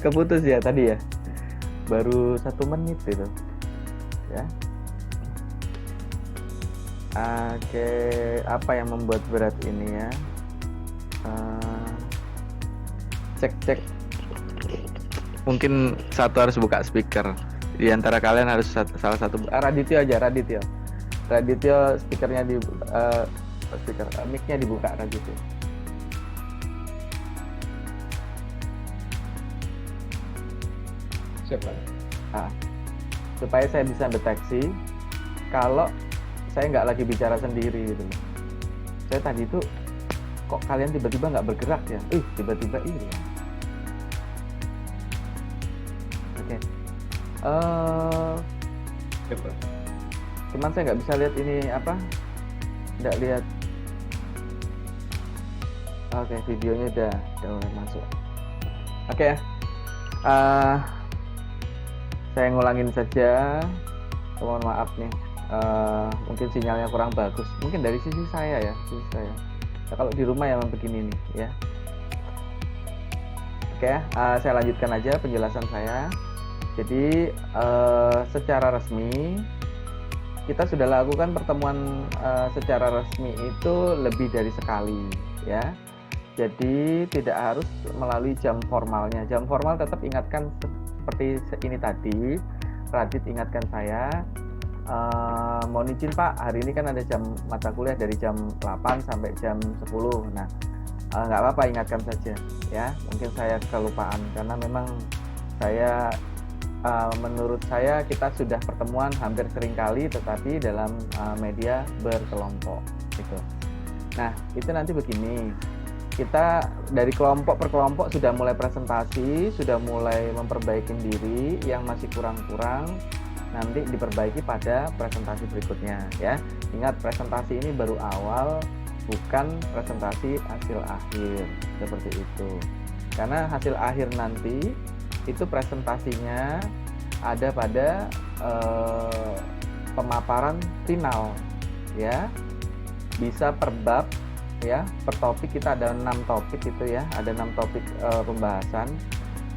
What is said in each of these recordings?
Keputus ya tadi ya, baru 1 menit itu ya. Oke, apa yang membuat berat ini ya? Cek mungkin satu harus buka speaker, di antara kalian harus salah satu. Radityo aja, Radityo speakernya di speaker mic-nya dibuka. Radityo supaya saya bisa deteksi kalau saya nggak lagi bicara sendiri gitu loh. Saya tadi itu kok kalian tiba-tiba nggak bergerak ya? Tiba-tiba ini ya. Oke. Cuman saya nggak bisa lihat ini apa? Nggak lihat. Oke, videonya udah masuk. Oke ya. Saya ngulangin saja, mohon maaf nih, mungkin sinyalnya kurang bagus, mungkin dari sisi saya ya, Nah, kalau di rumah memang begini nih ya. Oke, saya lanjutkan aja penjelasan saya. Jadi secara resmi kita sudah lakukan pertemuan secara resmi itu lebih dari sekali ya. Jadi tidak harus melalui jam formalnya. Jam formal tetap ingatkan seperti ini tadi, Radit ingatkan saya, mohon izin Pak, hari ini kan ada jam mata kuliah dari jam 8 sampai jam 10. Nah, nggak apa-apa, ingatkan saja ya. Mungkin saya kelupaan karena memang saya menurut saya kita sudah pertemuan hampir sering kali, tetapi dalam media berkelompok gitu. Nah, itu nanti begini. Kita dari kelompok per kelompok sudah mulai presentasi, sudah mulai memperbaiki diri, yang masih kurang-kurang nanti diperbaiki pada presentasi berikutnya ya. Ingat, presentasi ini baru awal, bukan presentasi hasil akhir seperti itu. Karena hasil akhir nanti itu presentasinya ada pada pemaparan final ya. Bisa per bab ya, per topik kita ada 6 topik itu ya, ada 6 topik pembahasan,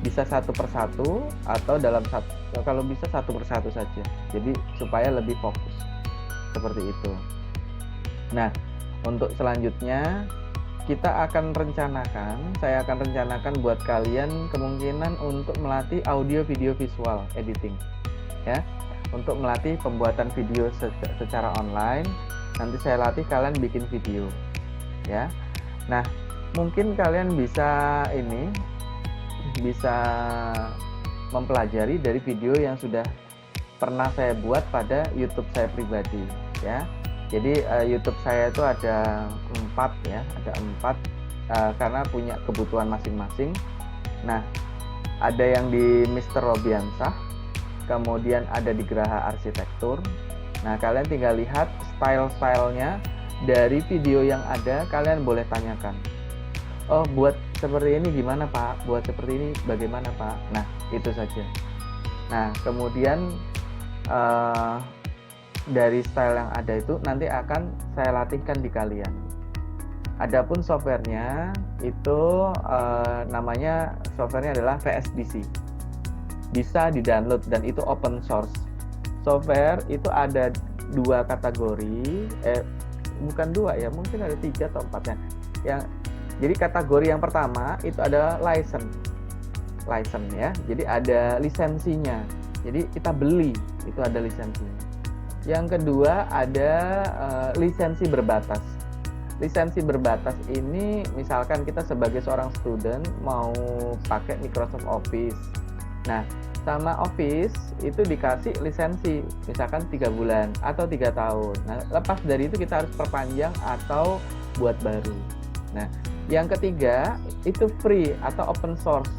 bisa satu persatu atau dalam satu, kalau bisa satu persatu saja, jadi supaya lebih fokus seperti itu. Nah, untuk selanjutnya kita akan rencanakan, saya akan rencanakan buat kalian kemungkinan untuk melatih audio video visual editing ya, untuk melatih pembuatan video secara online. Nanti saya latih kalian bikin video ya. Nah, mungkin kalian bisa mempelajari dari video yang sudah pernah saya buat pada YouTube saya pribadi ya. Jadi YouTube saya itu ada 4 ya, ada 4 karena punya kebutuhan masing-masing. Nah, ada yang di Mr. Robiansah, kemudian ada di Geraha Arsitektur. Nah, kalian tinggal lihat style-stylenya dari video yang ada, kalian boleh tanyakan. Oh, buat seperti ini gimana Pak? Buat seperti ini bagaimana Pak? Nah, itu saja. Nah, kemudian dari style yang ada itu nanti akan saya latihkan di kalian. Adapun softwarenya itu namanya softwarenya adalah VSDC. Bisa di-download dan itu open source. Software itu ada 2 kategori, bukan 2 ya, mungkin ada 3 atau 4 ya. Jadi kategori yang pertama itu adalah license ya. Jadi ada lisensinya. Jadi kita beli, itu ada lisensinya. Yang kedua ada lisensi berbatas. Lisensi berbatas ini misalkan kita sebagai seorang student mau pakai Microsoft Office. Nah, sama Office itu dikasih lisensi misalkan 3 bulan atau 3 tahun. Nah, lepas dari itu kita harus perpanjang atau buat baru. Nah, yang ketiga itu free atau open source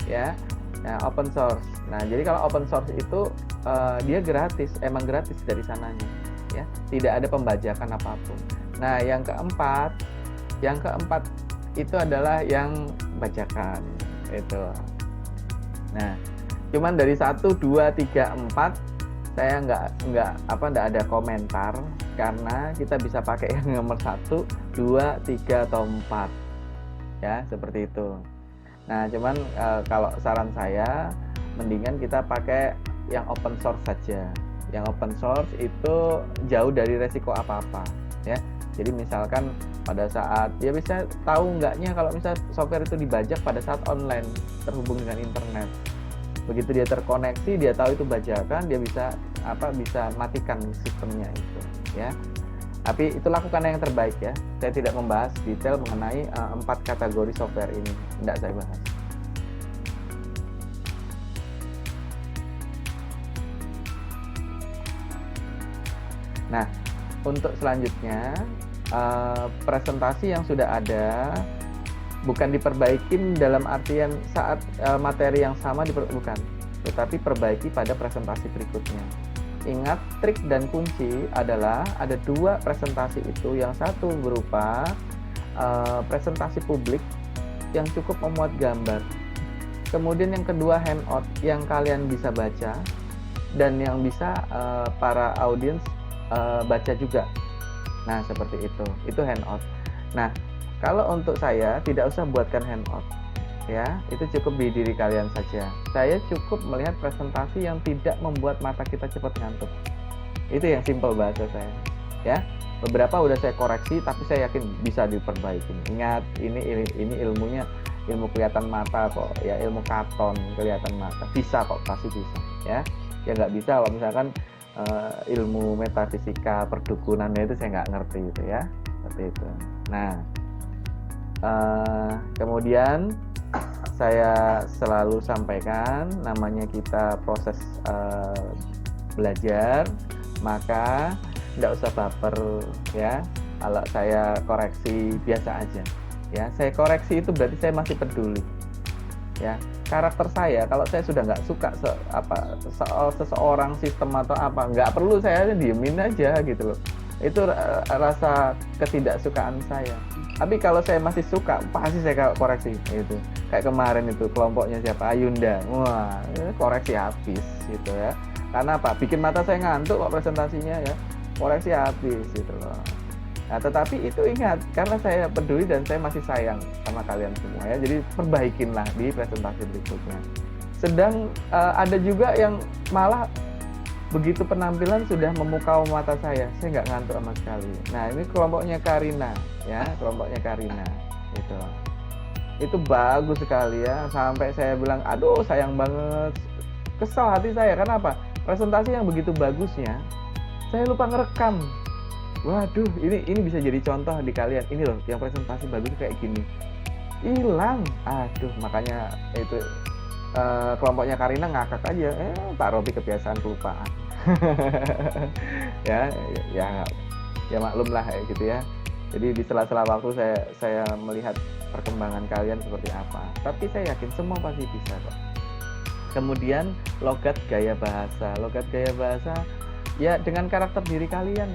ya. Nah, open source. Nah, jadi kalau open source itu dia gratis, emang gratis dari sananya, ya. Tidak ada pembajakan apapun. Nah, yang keempat itu adalah yang bajakan, itu. Nah, cuman dari 1, 2, 3, 4 saya nggak ada komentar karena kita bisa pakai yang nomor 1, 2, 3 atau 4, ya seperti itu. Nah, cuman kalau saran saya mendingan kita pakai yang open source saja. Yang open source itu jauh dari resiko apa-apa, ya. Jadi misalkan pada saat dia bisa tahu nggaknya kalau misal software itu dibajak pada saat online terhubung dengan internet. Begitu dia terkoneksi, dia tahu itu bajakan, dia bisa matikan sistemnya itu, ya. Tapi itu lakukan yang terbaik, ya. Saya tidak membahas detail mengenai 4 kategori software ini, tidak saya bahas. Nah, untuk selanjutnya presentasi yang sudah ada bukan diperbaikin dalam artian saat materi yang sama bukan, tetapi perbaiki pada presentasi berikutnya. Ingat, trik dan kunci adalah ada 2 presentasi itu. Yang satu berupa presentasi publik yang cukup memuat gambar. Kemudian yang kedua handout yang kalian bisa baca dan yang bisa para audiens baca juga. Nah, seperti itu. Itu handout. Nah, kalau untuk saya tidak usah buatkan handout, ya, itu cukup di diri kalian saja. Saya cukup melihat presentasi yang tidak membuat mata kita cepat ngantuk. Itu yang simple bahasa saya, ya. Beberapa udah saya koreksi, tapi saya yakin bisa diperbaiki. Ingat, ini ilmunya ilmu kelihatan mata kok, ya, ilmu katon kelihatan mata. Bisa kok, pasti bisa, ya. Ya nggak bisa kalau misalkan ilmu metafisika perdukunannya itu saya nggak ngerti itu, ya, seperti itu. Nah, kemudian saya selalu sampaikan namanya kita proses belajar, maka tidak usah baper, ya. Kalau saya koreksi biasa aja, ya. Saya koreksi itu berarti saya masih peduli, ya. Karakter saya, kalau saya sudah nggak suka soal seseorang, sistem atau apa, nggak perlu saya diemin aja gitu loh. Itu rasa ketidaksukaan saya. Tapi kalau saya masih suka, pasti saya koreksi gitu. Kayak kemarin itu kelompoknya siapa, Ayunda, wah, koreksi habis gitu, ya. Karena apa? Bikin mata saya ngantuk kok presentasinya, ya. Koreksi habis gitu loh. Nah, tetapi itu ingat, karena saya peduli dan saya masih sayang sama kalian semua, ya. Jadi perbaikinlah di presentasi berikutnya. Sedang ada juga yang malah begitu penampilan sudah memukau mata saya nggak ngantuk sama sekali. Nah, ini kelompoknya Karina, ya, kelompoknya Karina gitu. Itu bagus sekali, ya, sampai saya bilang aduh sayang banget, kesal hati saya. Karena apa? Presentasi yang begitu bagusnya saya lupa ngerekam. Waduh, ini bisa jadi contoh di kalian. Ini loh yang presentasi bagus kayak gini, hilang. Aduh, makanya itu kelompoknya Karina ngakak aja. Pak Robi kebiasaan kelupaan. ya maklum lah kayak gitu, ya. Jadi di sela-sela waktu saya melihat perkembangan kalian seperti apa. Tapi saya yakin semua pasti bisa kok. Kemudian logat gaya bahasa ya dengan karakter diri kalian.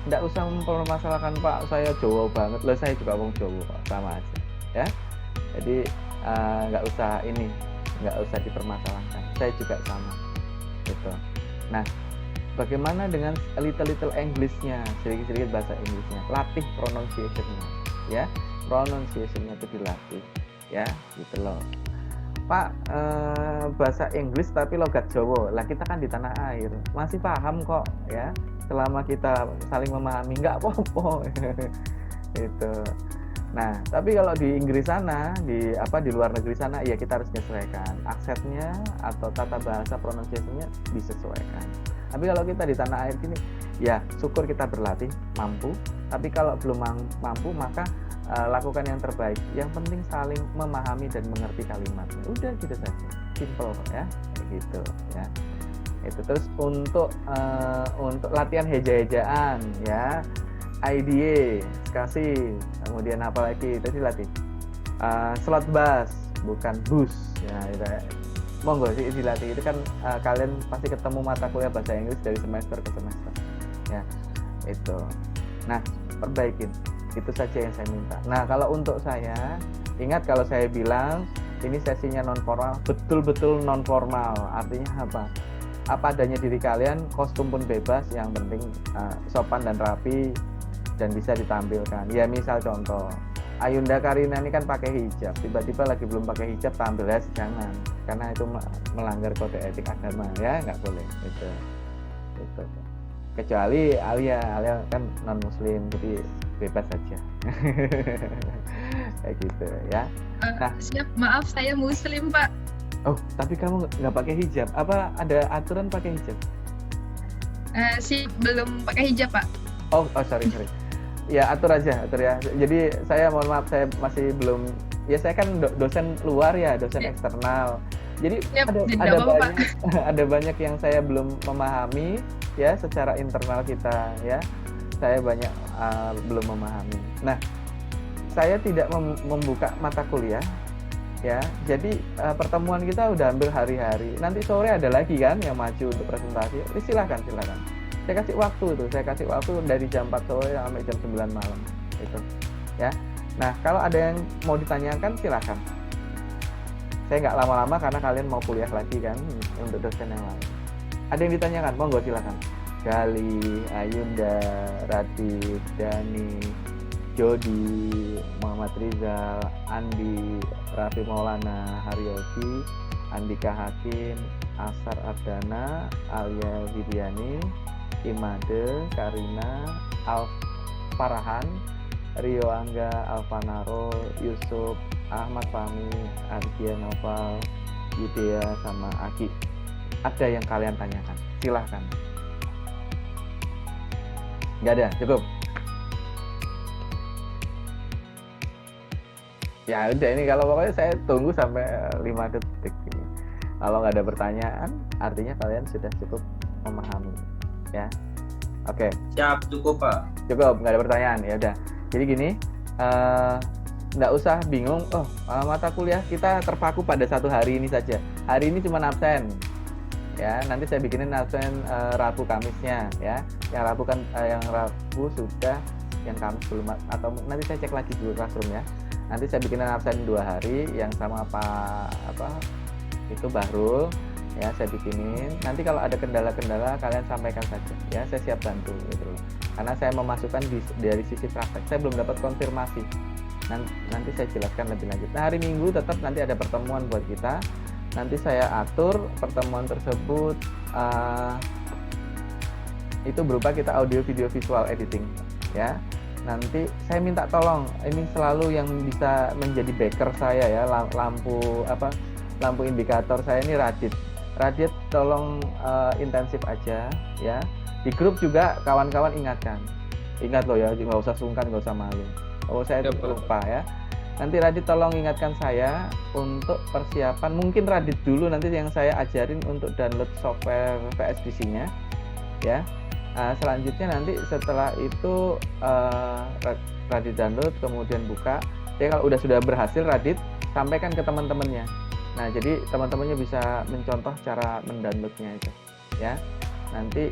Nggak usah mempermasalahkan, Pak saya Jawa banget, lah saya juga wong Jawa, sama aja, ya. Jadi nggak usah dipermasalahkan, saya juga sama gitu. Nah, bagaimana dengan little English-nya, sedikit bahasa Inggrisnya, latih pronunciation-nya, ya. Pronunciation-nya itu dilatih, ya, gitu loh. Pak, bahasa Inggris tapi logat Jawa, lah kita kan di tanah air, masih paham kok, ya. Selama kita saling memahami, nggak apa-apa. Itu. Nah, tapi kalau di Inggris sana, di luar negeri sana, ya kita harus menyesuaikan aksennya atau tata bahasa pronunciation-nya disesuaikan. Tapi kalau kita di tanah air gini, ya syukur kita berlatih, mampu. Tapi kalau belum mampu, maka lakukan yang terbaik. Yang penting saling memahami dan mengerti kalimatnya. Udah gitu saja, simple ya, kayak gitu, ya. Itu terus untuk latihan heja-hejaan, ya, IDA kasih, kemudian apa lagi tadi latih slot bass bukan bus, ya, monggo sih dilatih. Itu kan kalian pasti ketemu mata kuliah bahasa Inggris dari semester ke semester ya, itu. Nah, perbaikin, itu saja yang saya minta. Nah, kalau untuk saya, ingat kalau saya bilang ini sesinya non formal, betul-betul non formal. Artinya apa adanya diri kalian, kostum pun bebas, yang penting sopan dan rapi dan bisa ditampilkan. Ya misal contoh, Ayunda Karina ini kan pakai hijab, tiba-tiba lagi belum pakai hijab tampil, ya jangan, karena itu melanggar kode etik agama ya, nggak boleh itu. Kecuali Alia kan non muslim, jadi bebas saja. Kayak gitu ya. Nah, siap, maaf saya muslim Pak. Oh, tapi kamu nggak pakai hijab? Apa ada aturan pakai hijab? Sih belum pakai hijab Pak. Oh sorry. Ya atur ya. Jadi saya mohon maaf, saya masih belum. Ya saya kan dosen luar ya, dosen eksternal. Jadi ada banyak yang saya belum memahami ya secara internal kita ya. Saya banyak belum memahami. Nah, saya tidak membuka mata kuliah ya. Jadi pertemuan kita udah hampir hari-hari. Nanti sore ada lagi kan yang maju untuk presentasi. Silakan. Saya kasih waktu dari jam 4 sore sampai jam 9 malam itu ya. Nah, kalau ada yang mau ditanyakan silakan. Saya nggak lama-lama karena kalian mau kuliah lagi kan untuk dosen yang lain. Ada yang ditanyakan, monggo silakan. Gali, Ayunda, Radit, Dani, Jody, Muhammad Rizal, Andi, Raffi Maulana, Haryogi, Andika Hakim, Asar Ardana, Alia Widiani, Imade, Karina, Farhan, Rio Angga, Alvanaro, Yusuf, Ahmad Fahmi, Ardia Noval, Yudea, sama Aki. Ada yang kalian tanyakan? Silahkan. Nggak ada? Cukup? Ya udah, ini kalau pokoknya saya tunggu sampai 5 detik. Kalau nggak ada pertanyaan, artinya kalian sudah cukup memahami. Ya, oke. Siap, cukup Pak. Cukup, nggak ada pertanyaan. Ya udah. Jadi gini, nggak usah bingung. Mata kuliah kita terpaku pada satu hari ini saja. Hari ini cuma absen. Ya, nanti saya bikinin absen Rabu Kamisnya. Ya, yang Rabu sudah, yang Kamis belum, atau nanti saya cek lagi dulu Classroom ya. Nanti saya bikinin absen 2 hari, yang sama itu Bahrul. Ya, saya bikinin. Nanti kalau ada kendala-kendala kalian sampaikan saja ya, saya siap bantu gitu loh. Karena saya memasukkan dari sisi praktek, saya belum dapat konfirmasi. Nanti saya jelaskan lebih lanjut. Nah, hari Minggu tetap nanti ada pertemuan buat kita. Nanti saya atur pertemuan tersebut itu berupa kita audio, video, visual editing ya. Nanti saya minta tolong, ini selalu yang bisa menjadi backer saya ya, lampu indikator saya ini Radit tolong intensif aja ya. Di grup juga kawan-kawan ingat loh ya, nggak usah sungkan, nggak usah malu. Saya lupa ya. Nanti Radit tolong ingatkan saya untuk persiapan. Mungkin Radit dulu nanti yang saya ajarin untuk download software PSDC-nya ya. Selanjutnya nanti setelah itu Radit download kemudian buka. Jadi kalau sudah berhasil, Radit sampaikan ke teman-temannya. Nah, jadi teman-temannya bisa mencontoh cara mendownloadnya itu ya. Nanti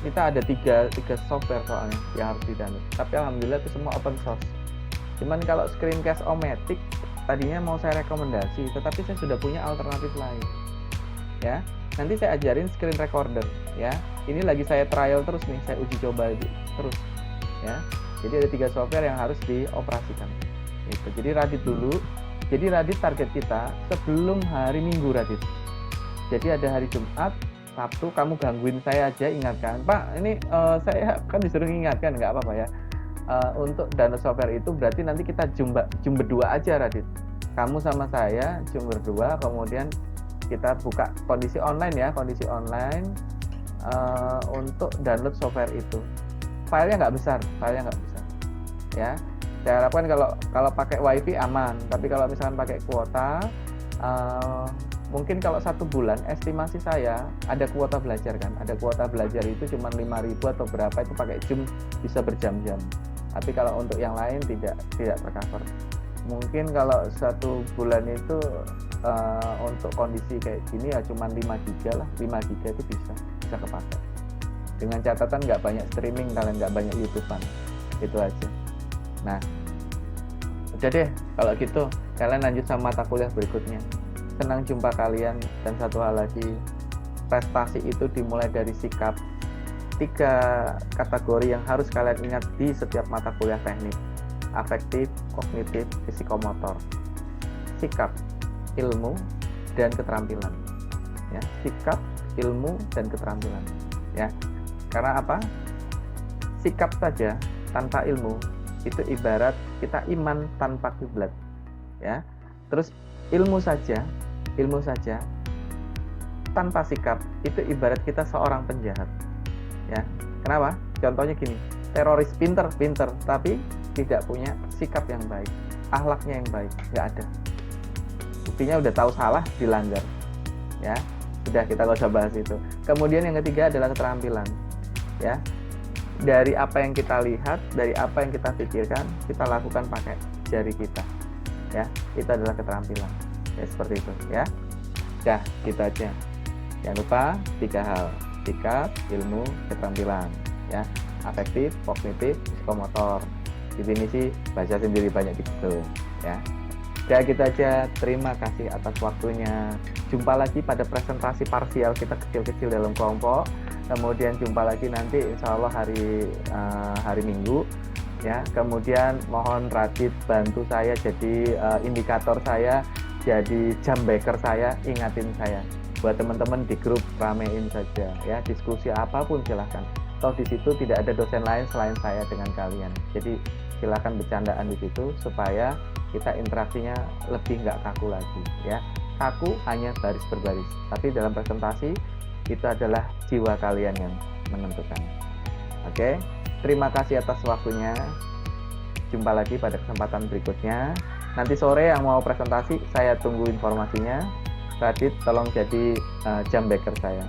kita ada tiga software soalnya yang harus di-download. Tapi alhamdulillah itu semua open source. Cuman kalau screencast O-Matic tadinya mau saya rekomendasi, tetapi saya sudah punya alternatif lain. Ya. Nanti saya ajarin screen recorder ya. Ini lagi saya trial terus nih, saya uji coba terus ya. Jadi ada 3 software yang harus dioperasikan. Itu. Jadi Radit dulu. Jadi Radit target kita sebelum hari Minggu Radit. Jadi ada hari Jumat, Sabtu kamu gangguin saya aja, ingatkan. Pak, ini saya kan disuruh ingatkan, nggak apa-apa ya. Untuk download software itu berarti nanti kita jum berdua aja Radit. Kamu sama saya jum berdua, kemudian kita buka kondisi online untuk download software itu. Filenya nggak besar ya. Saya harapkan kalau pakai WiFi aman, tapi kalau misalkan pakai kuota, mungkin kalau 1 bulan estimasi saya ada kuota belajar kan, ada kuota belajar itu cuma 5.000 atau berapa, itu pakai Zoom bisa berjam-jam. Tapi kalau untuk yang lain tidak tercover. Mungkin kalau 1 bulan itu untuk kondisi kayak gini ya cuma 5 giga lah, 5 giga itu bisa kepakai. Dengan catatan nggak banyak streaming, kalian nggak banyak YouTubean, itu aja. Nah, udah deh kalau gitu, kalian lanjut sama mata kuliah berikutnya. Senang jumpa kalian, dan satu hal lagi, prestasi itu dimulai dari sikap. 3 kategori yang harus kalian ingat di setiap mata kuliah teknik: afektif, kognitif, psikomotor. Sikap, ilmu, dan keterampilan. Ya, sikap, ilmu, dan keterampilan. Ya, karena apa? Sikap saja tanpa ilmu itu ibarat kita iman tanpa kiblat. Ya, terus ilmu saja tanpa sikap itu ibarat kita seorang penjahat. Ya, kenapa? Contohnya gini, teroris pinter tapi tidak punya sikap yang baik, akhlaknya yang baik, nggak ada. Buktinya udah tahu salah, dilanggar. Ya, sudah, kita nggak usah bahas itu. Kemudian yang ketiga adalah keterampilan. Ya, dari apa yang kita lihat, dari apa yang kita pikirkan, kita lakukan pakai jari kita. Ya, itu adalah keterampilan. Ya, seperti itu. Ya, dah, gitu aja. Jangan lupa 3 hal: sikap, ilmu, keterampilan. Ya, afektif, kognitif, psikomotor. Definisi baca sendiri banyak di Google. Ya. Ya, gitu aja. Terima kasih atas waktunya. Jumpa lagi pada presentasi parsial kita kecil-kecil dalam kelompok. Kemudian jumpa lagi nanti insya Allah hari Minggu. Ya, kemudian mohon Radit bantu saya jadi indikator saya, jadi jam beker saya, ingatin saya. Buat teman-teman di grup, ramein saja. Ya, diskusi apapun silahkan. Toh di situ tidak ada dosen lain selain saya dengan kalian. Jadi silahkan bercandaan di situ supaya kita interaksinya lebih nggak kaku lagi. Ya, kaku hanya baris berbaris. Tapi dalam presentasi itu adalah jiwa kalian yang menentukan. Oke, terima kasih atas waktunya. Jumpa lagi pada kesempatan berikutnya. Nanti sore yang mau presentasi, saya tunggu informasinya. Radit, tolong jadi jam beker saya.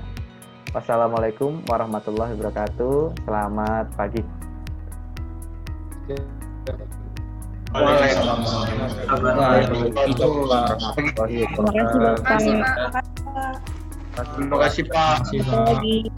Wassalamualaikum warahmatullahi wabarakatuh. Selamat pagi. Terima kasih Pak. Terima kasih Pak. Terima kasih Pak.